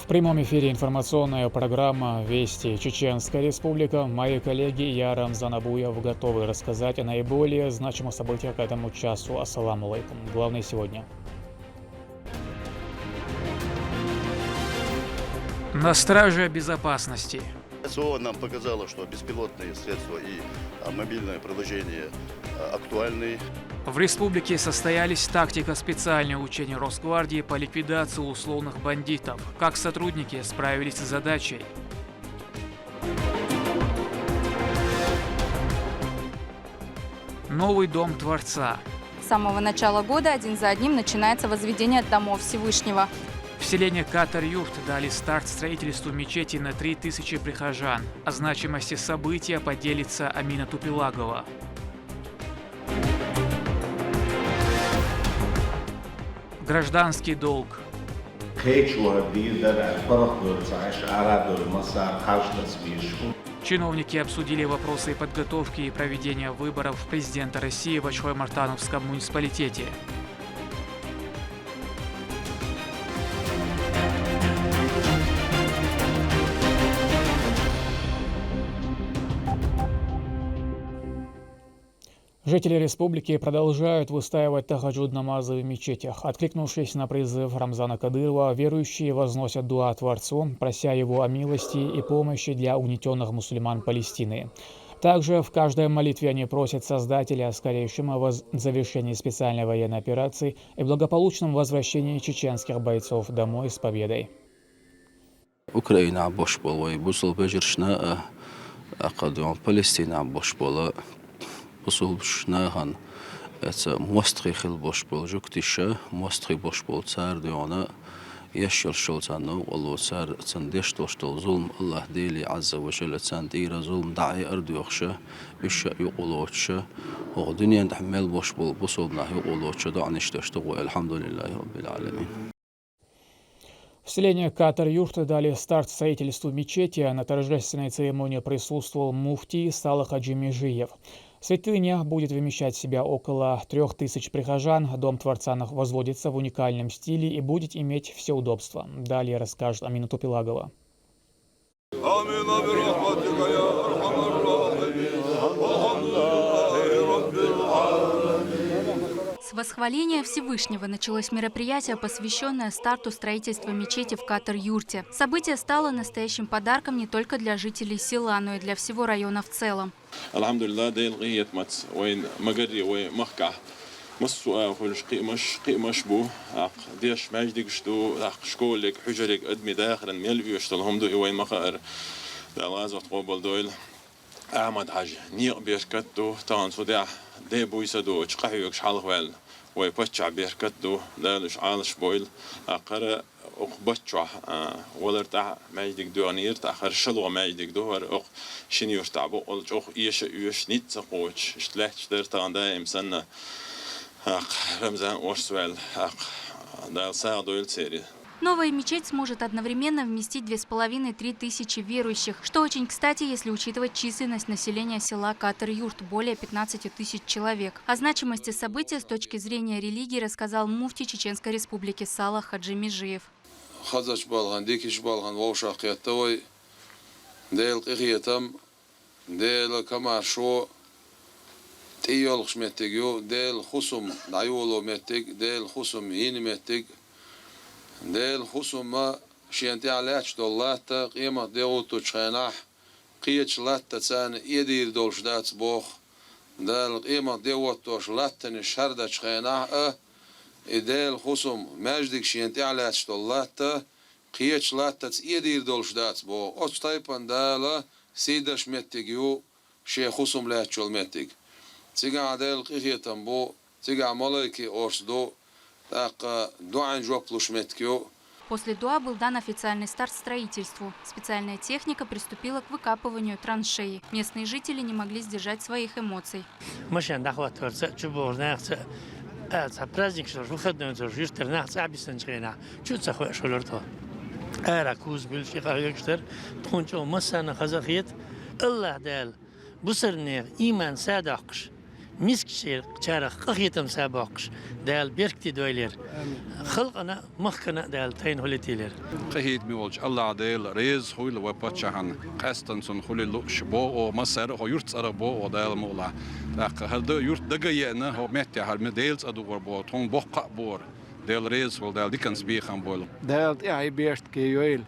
В прямом эфире информационная программа «Вести Чеченская Республика». Мои коллеги и я, Рамзан Абуев, готовы рассказать о наиболее значимых событиях к этому часу. Ассаламу алейкум. Главное сегодня. На страже безопасности. СО нам показало, что беспилотные средства и мобильное приложение актуальны. В республике состоялись тактико-специальные учения Росгвардии по ликвидации условных бандитов. Как сотрудники справились с задачей? Новый дом Творца. С самого начала года один за одним начинается возведение домов Всевышнего. В селении Катар-Юрт дали старт строительству мечети на 3000 прихожан. О значимости события поделится Амина Тупилагова. Гражданский долг. Чиновники обсудили вопросы подготовки и проведения выборов президента России в Очхой-Мартановском муниципалитете. Жители республики продолжают выстаивать тахаджуд-намазы в мечетях. Откликнувшись на призыв Рамзана Кадырова, верующие возносят дуа Творцу, прося его о милости и помощи для угнетенных мусульман Палестины. Также в каждой молитве они просят Создателя о скорейшем завершении специальной военной операции и благополучном возвращении чеченских бойцов домой с победой. Украина boş bol ve bu sul becirşna aqadyon Palestina boş bola Usul şnahan это мострихил бош бол жуктиша мостри бош бол цар диона яшел шолцану Аллах цар цандеш то что зулм Аллах дели азza ва жалла цандира зулм даи ардиохша биш юқулочша о дуньян тахмел бош бол бусулна юқулочша да аништу что алхамдулиллахи раббил алямин. В селении Катар-Юрт дали старт строительству мечети. На торжественной церемонии присутствовал муфтий Салах Хаджи Межиев. Святыня будет вмещать в себя около 3000 прихожан. Дом Творца возводится в уникальном стиле и будет иметь все удобства. Далее расскажет Амина Тупилагова. С восхваления Всевышнего началось мероприятие, посвященное старту строительства мечети в Катар-Юрте. Событие стало настоящим подарком не только для жителей села, но и для всего района в целом. ويبتشع بيركتو دالش عالش بويل أقرأ بتشع ولرتع ماجدك دوانير تأخر شلوا ماجدك دوهر أخ شنيور تعبو قلت أخ إيش نيت سقوش اشتلحش درتان دائم سنة رمزان ورسوال دال ساعدو السيري. Новая мечеть сможет одновременно вместить 2500–3000 верующих, что очень кстати, если учитывать численность населения села Катар-Юрт – более 15 000 человек. О значимости события с точки зрения религии рассказал муфтий Чеченской Республики Салах Хаджи Межиев. دل خصوم شينتي علاش دولات قيمة ديوتو تشيناح قيتش لات تسان يدير دولش دات بوخ دل قيمة ديوتو شلاتن الشردة تشيناح دل خصوم ماجدك شينتي علاش دولات قيتش لات تس يدير دولش دات بوخ أوش تايبان دالا سيدش متجيو شي خصوم لا تشول متج تيجا دل قيتي تنبو تيجا ملاكي أرسدو После дуа был дан официальный старт строительству. Специальная техника приступила к выкапыванию траншеи. Местные жители не могли сдержать своих эмоций. مسكشير شارخ قخيتم سابقش دال بيركتي دويلر خلقنا مخنا دال تين هولتيلر قهيد ميولج الله عديل ريز خويل وباتشهن قاستنسون خولي لوش بو او مسر هو يرت بو ودال مولا لاق هل دو يرت دغينا هو متي هل مديلز ادور بو تون بوق بور دال ريز ول دال ديكنس بي خان بول دال اي بيرت كيويل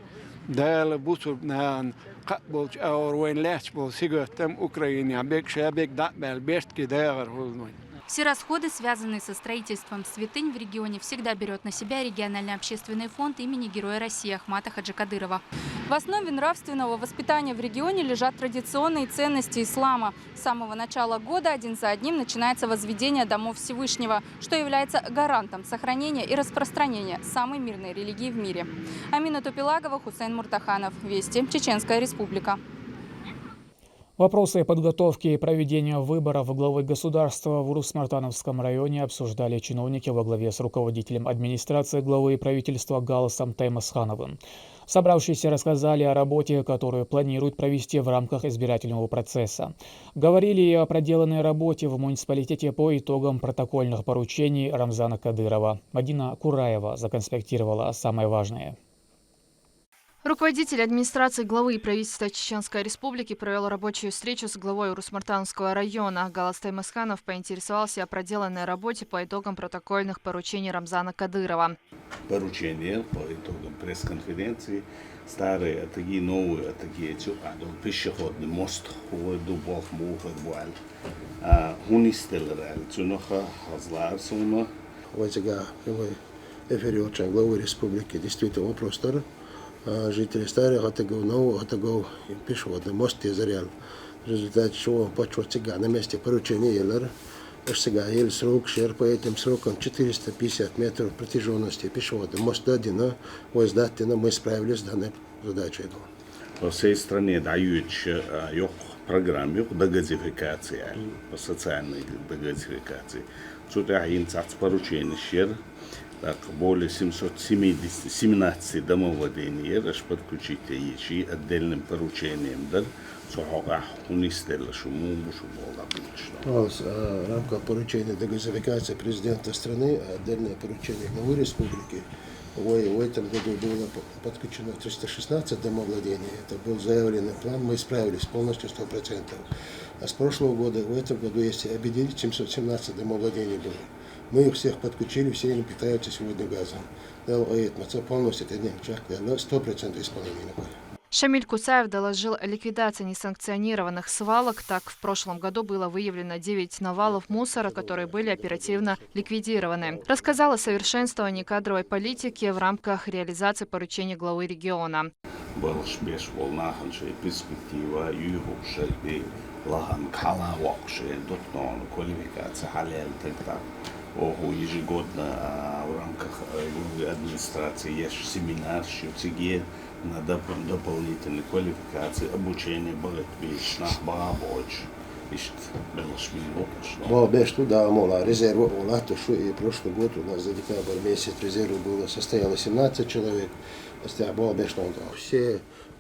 دال بوتو نان قبلش اور وين لاش بول سيغتم اوكرانيا بيك شابيك دابل بيرت كداغر هولنوي. Все расходы, связанные со строительством святынь в регионе, всегда берет на себя региональный общественный фонд имени Героя России Ахмата Хаджи Кадырова. В основе нравственного воспитания в регионе лежат традиционные ценности ислама. С самого начала года один за одним начинается возведение домов Всевышнего, что является гарантом сохранения и распространения самой мирной религии в мире. Амина Тупилагова, Хусейн Муртаханов. Вести. Чеченская Республика. Вопросы подготовки и проведения выборов главы государства в Урус-Мартановском районе обсуждали чиновники во главе с руководителем администрации главы правительства Галасом Таймасхановым. Собравшиеся рассказали о работе, которую планируют провести в рамках избирательного процесса. Говорили и о проделанной работе в муниципалитете по итогам протокольных поручений Рамзана Кадырова. Мадина Кураева законспектировала самое важное. Руководитель администрации главы и правительства Чеченской Республики провел рабочую встречу с главой Урус-Мартановского района. Галас Таймасханов поинтересовался о проделанной работе по итогам протокольных поручений Рамзана Кадырова. Поручения по итогам пресс-конференции. Старые, а такие новые, а такие пешеходный мост, дубов, мухар, хунистелераль, цуноха, хазлар, суна. Эфире главы республики действительно просто. Жители старых отогов нового отогов пешеходный мост Езарян. В результате чего почва на месте поручения Елер. Сега ел срок шер по этим срокам 450 метров протяженности пешеходный мост один. Воздательно мы справились с данной задачей. По всей стране дают программы дегазификации, по социальной дегазификации. Сюда инцарц поручения шер. Так, более 717 домовладений подключить еще отдельным поручением, да, сухого унистела шуму, в рамках поручения дегазификации президента страны, отдельное поручение главы республики. В этом году было подключено 316 домовладений. Это был заявленный план, мы справились полностью 100%. А с прошлого года, в этом году, если объединить, 717 домовладений было. Мы их всех подключили, все они питаются сегодня газом. Полностью это 100% исполнения. Шамиль Кусаев доложил о ликвидации несанкционированных свалок. Так, в прошлом году было выявлено 9 навалов мусора, которые были оперативно ликвидированы. Рассказал о совершенствовании кадровой политики в рамках реализации поручений главы региона. В рамках администрации есть семинар, на дополнительной квалификации, обучение будет вечно, больше. Да, мола резерва была, то что и прошлый год у нас за декабрь месяц резерва было состояло 17 человек. Все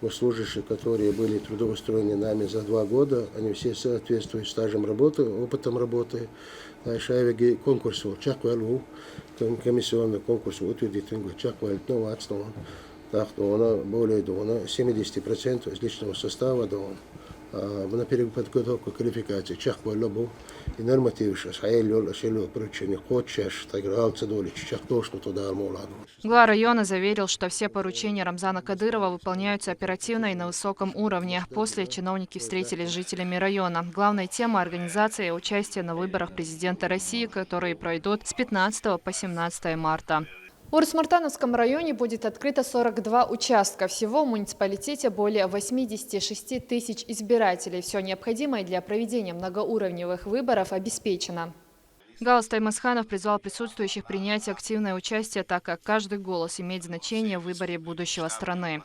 служащие, которые были трудоустроены нами за 2 года, они все соответствуют стажем работы, опытом работы. Шайвеги конкурсу чаквалу, комиссионный конкурс утвердительный чаквал новацтон. Так, то более 70% из личного состава, на переподготовку квалификации чаквалу и нормативы сейчас шелю поручение хочешь, так гралцы доли чактошно туда моладу. Глава района заверил, что все поручения Рамзана Кадырова выполняются оперативно и на высоком уровне. После чиновники встретились с жителями района. Главной темой организации – участие на выборах президента России, которые пройдут с 15 по 17 марта. В Урус-Мартановском районе будет открыто 42 участка. Всего в муниципалитете более 86 тысяч избирателей. Все необходимое для проведения многоуровневых выборов обеспечено. Галас Таймасханов призвал присутствующих принять активное участие, так как каждый голос имеет значение в выборе будущего страны.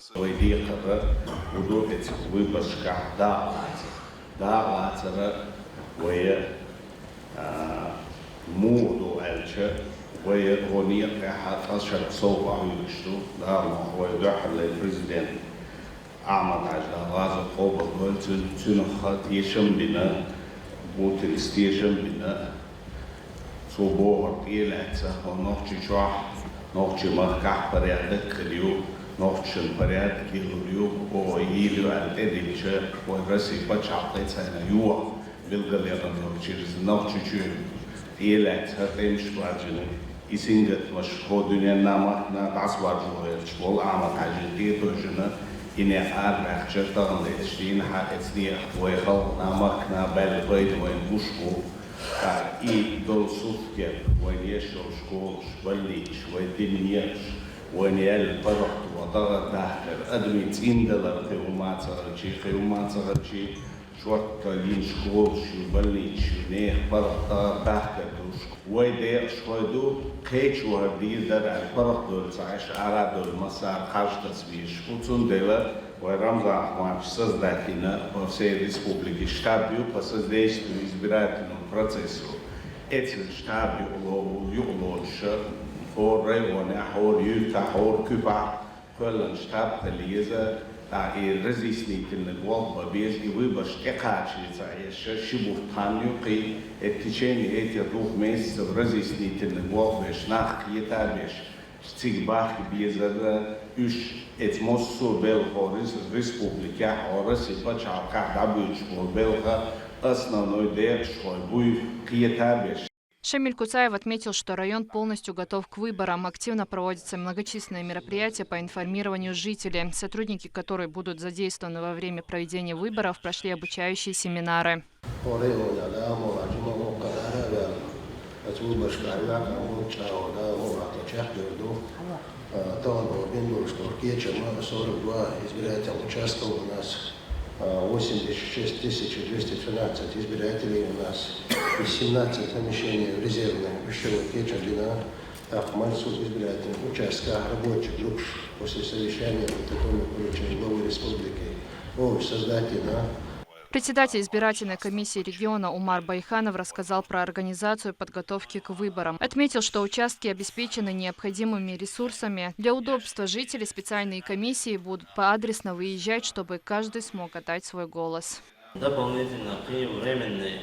ويغني أشهر صوب عيوشته دار هو يدحر للبريزيدنت أحمد عجل غاز قوب الدول تنخط يشم بنا Boten stegen binnen. Zo boven eeletsen, nog te zwaar, nog te maken parade, krio, nog te parade, kilo, o ilu al tedilche, o rasi bachapet zijn juwa, wilgeleren nog te nog te eelet, het eemswaarden. Isinget was godunien namak na taswarjoer, school amat hajit dojene. In aard dan het zien het niet voor namak na belgoed en bushko. I dol sufke wanneer school schwallig ودنياش ونيال فرق وضغط داخل أدمي تيندلر خيومات صغرشي شوط لين شكول شو بلي شو نيخ فرق داخل دوش ويدي شويدو كيتش وهدي در الفرق دول تعيش على دول مسار خارج تصويش وتون ديلا ورمزا أحوانش سزداتنا وفسي ريسبوبليكي شتابيو посоздействию избирательному процессу. Эти штабы улучшат районы, Юта, Куба, Холланд, штаб Тализа, и разъяснительный глава без и выбор штекачица, еще Шибуфтанью, и в течение этих 2 месяцев разъяснительный глава шнах кьетабеш, стигбах безада, уж эти моссу Белхорис, республика Хорис, и почалка дабючку Белха, основной дек шойбуй кьетабеш. Шамиль Куцаев отметил, что район полностью готов к выборам. Активно проводятся многочисленные мероприятия по информированию жителей, сотрудники, которые будут задействованы во время проведения выборов, прошли обучающие семинары. У нас 86 213 избирателей у нас и 17 помещений в резервной пищевой печи длина Ахмальсуд избирательных участках рабочих групп после совещания протокольного поручения главы республики о создателе. Председатель избирательной комиссии региона Умар Байханов рассказал про организацию подготовки к выборам. Отметил, что участки обеспечены необходимыми ресурсами. Для удобства жителей специальные комиссии будут поадресно выезжать, чтобы каждый смог отдать свой голос. Дополнительно при временной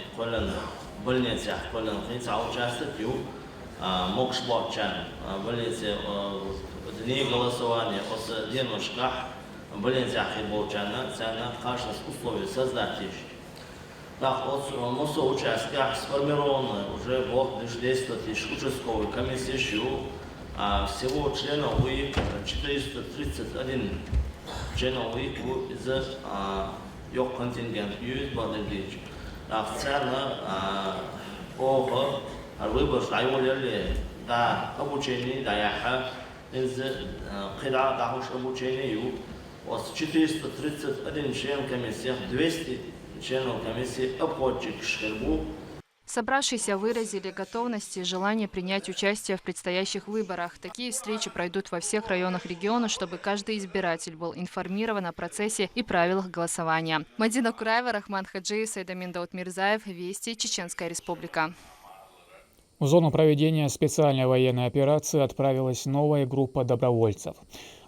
голосования от денежках Балензяхи Болчана, цена каждое условие создать. Так, от моста участках сформировано уже более 10 тысяч участковых комиссий, всего членов 431 членов из ее контингент юз Бадалич. Так, цена по выбор районерли да обучение да яха из кида да обучение от 431 член комиссии, 200 членов комиссии обходчик Шхербу. Собравшиеся выразили готовность и желание принять участие в предстоящих выборах. Такие встречи пройдут во всех районах региона, чтобы каждый избиратель был информирован о процессе и правилах голосования. Мадина Кураева, Рахман Хаджиев, Сайдамин Даутмирзаев. Вести, Чеченская Республика. В зону проведения специальной военной операции отправилась новая группа добровольцев.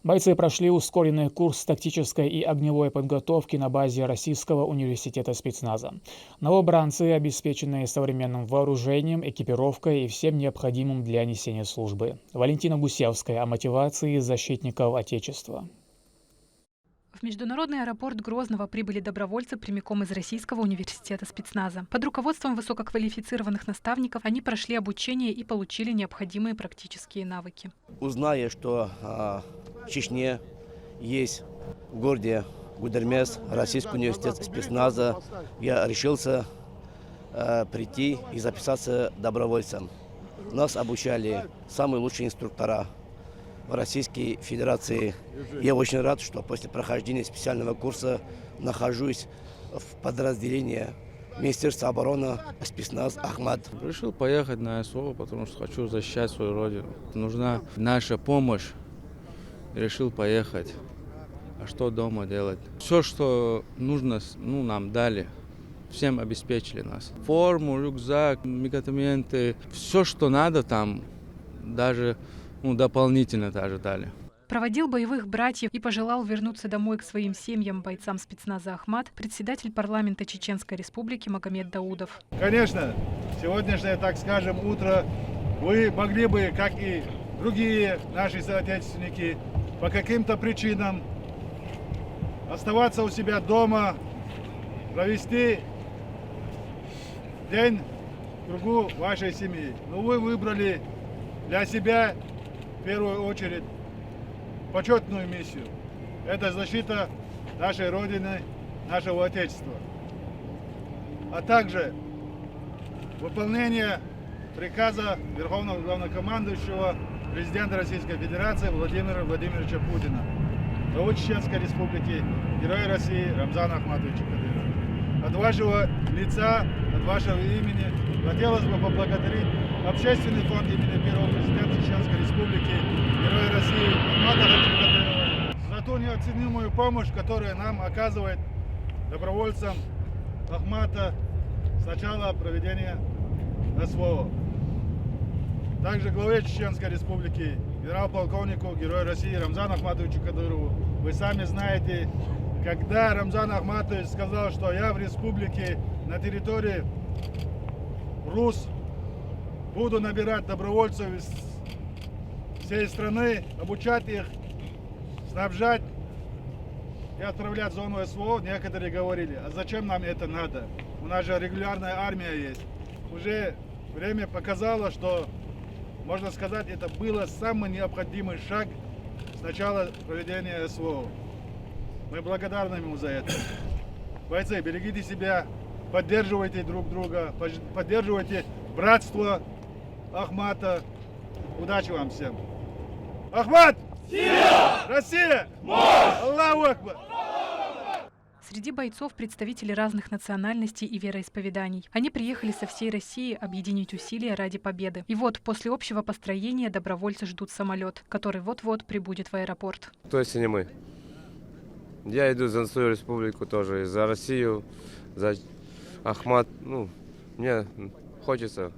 Бойцы прошли ускоренный курс тактической и огневой подготовки на базе Российского университета спецназа. Новобранцы, обеспеченные современным вооружением, экипировкой и всем необходимым для несения службы. Валентина Гусевская о мотивации защитников Отечества. В международный аэропорт Грозного прибыли добровольцы прямиком из Российского университета спецназа. Под руководством высококвалифицированных наставников они прошли обучение и получили необходимые практические навыки. Узная, что в Чечне есть в городе Гудермес Российский университет спецназа, я решился прийти и записаться добровольцем. Нас обучали самые лучшие инструктора в Российской Федерации. Я очень рад, что после прохождения специального курса нахожусь в подразделении Министерства обороны спецназ Ахмад. Решил поехать на СВО, потому что хочу защищать свою родину. Нужна наша помощь. Решил поехать. А что дома делать? Все, что нужно, нам дали. Всем обеспечили нас. Форму, рюкзак, медикаменты. Все, что надо там, даже дополнительно даже дали. Проводил боевых братьев и пожелал вернуться домой к своим семьям бойцам спецназа «Ахмат» председатель парламента Чеченской Республики Магомед Даудов. Конечно, сегодняшнее, так скажем, утро вы могли бы, как и другие наши соотечественники, по каким-то причинам оставаться у себя дома, провести день в кругу вашей семьи. Но вы выбрали для себя в первую очередь почетную миссию. Это защита нашей Родины, нашего Отечества. А также выполнение приказа Верховного Главнокомандующего президента Российской Федерации Владимира Владимировича Путина, главы Чеченской Республики, Героя России Рамзана Ахматовича Кадырова. От вашего лица, от вашего имени хотелось бы поблагодарить Общественный фонд имени первого президента Чеченской Республики, Героя России Ахмата Кадырова за ту неоценимую помощь, которую нам оказывает добровольцам Ахмата с начала проведения СВО. Также главе Чеченской Республики, генерал-полковнику Героя России Рамзану Ахматовичу Кадырову. Вы сами знаете, когда Рамзан Ахматович сказал, что я в республике на территории РУС буду набирать добровольцев из всей страны, обучать их, снабжать и отправлять в зону СВО, некоторые говорили, а зачем нам это надо? У нас же регулярная армия есть. Уже время показало, что, можно сказать, это было самый необходимый шаг с начала проведения СВО. Мы благодарны ему за это. Бойцы, берегите себя, поддерживайте друг друга, поддерживайте братство Ахмата. Удачи вам всем. Ахмат! Сила! Россия! Мощь! Аллаху Акбар! Среди бойцов представители разных национальностей и вероисповеданий. Они приехали со всей России объединить усилия ради победы. И вот после общего построения добровольцы ждут самолет, который вот-вот прибудет в аэропорт. То есть не мы. Я иду за свою республику тоже, за Россию, за Ахмат. Мне хочется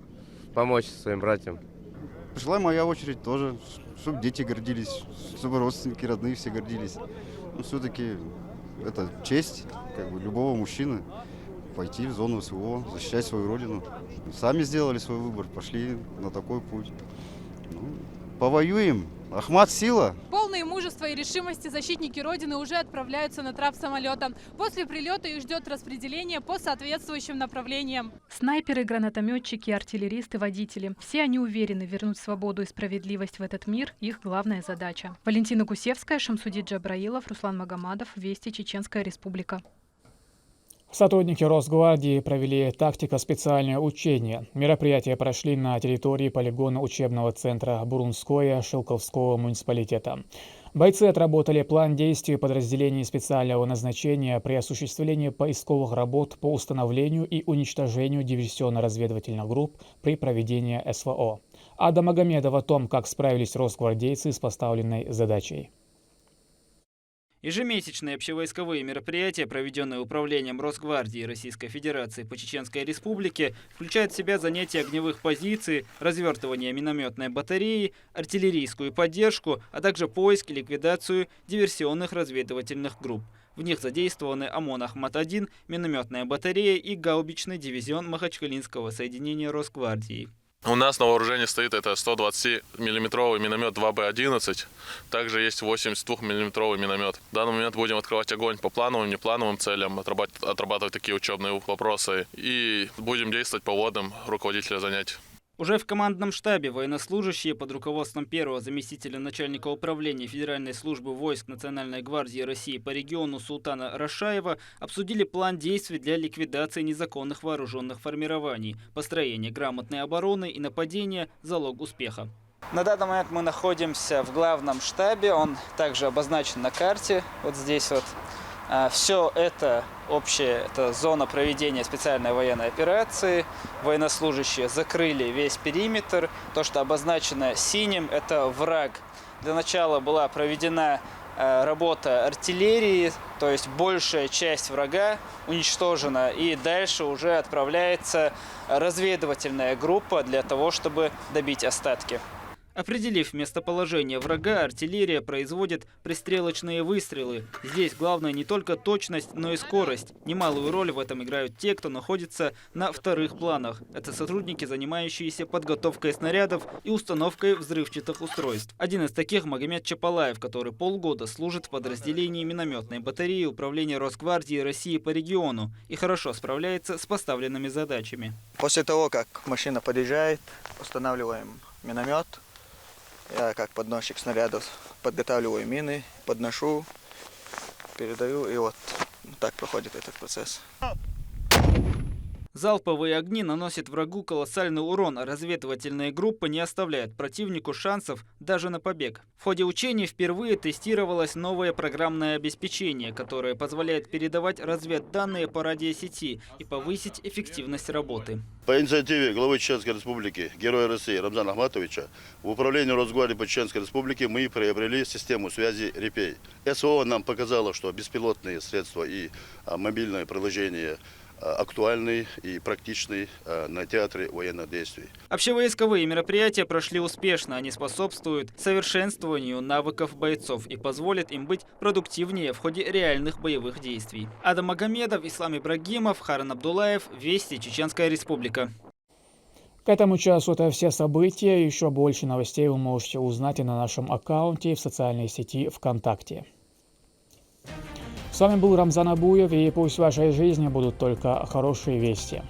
помочь своим братьям. Пришла моя очередь тоже, чтобы дети гордились, чтобы родственники, родные все гордились. Все-таки это честь любого мужчины пойти в зону СВО, защищать свою родину. Сами сделали свой выбор, пошли на такой путь. Повоюем. Ахмат, сила! Полные мужества и решимости защитники Родины уже отправляются на трап самолета. После прилета их ждет распределение по соответствующим направлениям. Снайперы, гранатометчики, артиллеристы, водители. Все они уверены, вернуть свободу и справедливость в этот мир – их главная задача. Валентина Гусевская, Шамсудин Джабраилов, Руслан Магомадов. Вести, Чеченская Республика. Сотрудники Росгвардии провели тактико-специальное учение. Мероприятия прошли на территории полигона учебного центра Бурунское Шилковского муниципалитета. Бойцы отработали план действий подразделений специального назначения при осуществлении поисковых работ по установлению и уничтожению диверсионно-разведывательных групп при проведении СВО. Ада Магомедов о том, как справились росгвардейцы с поставленной задачей. Ежемесячные общевойсковые мероприятия, проведенные Управлением Росгвардии Российской Федерации по Чеченской Республике, включают в себя занятия огневых позиций, развертывание минометной батареи, артиллерийскую поддержку, а также поиск и ликвидацию диверсионных разведывательных групп. В них задействованы ОМОН «Ахмат-1», минометная батарея и гаубичный дивизион Махачкалинского соединения Росгвардии. У нас на вооружении стоит это 120-миллиметровый миномет 2Б-11. Также есть 82-миллиметровый миномет. В данный момент будем открывать огонь по плановым, неплановым целям, отрабатывать такие учебные вопросы. И будем действовать по вводам руководителя занятий. Уже в командном штабе военнослужащие под руководством первого заместителя начальника управления Федеральной службы войск Национальной гвардии России по региону Султана Рашаева обсудили план действий для ликвидации незаконных вооруженных формирований, построения грамотной обороны и нападения – залог успеха. На данный момент мы находимся в главном штабе, он также обозначен на карте, вот здесь вот. Все это общая зона проведения специальной военной операции. Военнослужащие закрыли весь периметр. То, что обозначено синим, это враг. Для начала была проведена работа артиллерии, то есть большая часть врага уничтожена. И дальше уже отправляется разведывательная группа для того, чтобы добить остатки. Определив местоположение врага, артиллерия производит пристрелочные выстрелы. Здесь главное не только точность, но и скорость. Немалую роль в этом играют те, кто находится на вторых планах. Это сотрудники, занимающиеся подготовкой снарядов и установкой взрывчатых устройств. Один из таких — Магомед Чапалаев, который полгода служит в подразделении минометной батареи Управления Росгвардии России по региону и хорошо справляется с поставленными задачами. После того, как машина подъезжает, устанавливаем миномет. Я как подносчик снарядов подготавливаю мины, подношу, передаю, и вот так проходит этот процесс. Залповые огни наносят врагу колоссальный урон, а разведывательные группы не оставляют противнику шансов даже на побег. В ходе учений впервые тестировалось новое программное обеспечение, которое позволяет передавать разведданные по радиосети и повысить эффективность работы. По инициативе главы Чеченской Республики, Героя России Рамзана Ахматовича, в управлении Росгвардии по Чеченской Республике мы приобрели систему связи РЕПЕЙ. СВО нам показало, что беспилотные средства и мобильное приложение актуальный и практичный на театре военных действий. Общевойсковые мероприятия прошли успешно. Они способствуют совершенствованию навыков бойцов и позволят им быть продуктивнее в ходе реальных боевых действий. Адам Магомедов, Ислам Ибрагимов, Харан Абдулаев, Вести, Чеченская Республика. К этому часу это все события. Еще больше новостей вы можете узнать и на нашем аккаунте в социальной сети ВКонтакте. С вами был Рамзан Абуев, и пусть в вашей жизни будут только хорошие вести.